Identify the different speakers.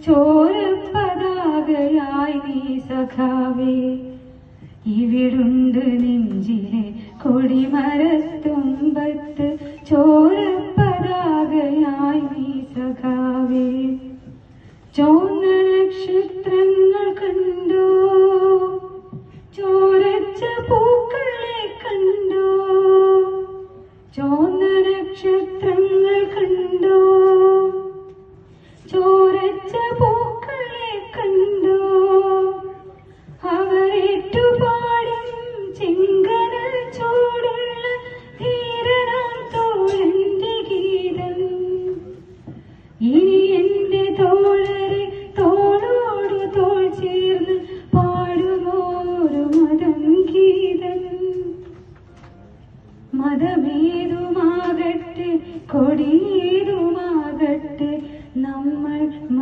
Speaker 1: ചോരപ്പതാകയായി നീ സഖാവേ. ഇവിടുണ്ട് നെഞ്ചിലെ കൊടിമരത്തുമ്പത്ത് ചോരപ്പതാകയായി നീ സഖാവേ. ചോന്ന നക്ഷത്രങ്ങൾ കണ്ടോ, ചോരച്ച പൂക്കളെ കണ്ടോ, ചോന്ന നക്ഷത്രങ്ങൾ കണ്ടോ, ചോരച്ച പൂക്കളെ കണ്ടോ.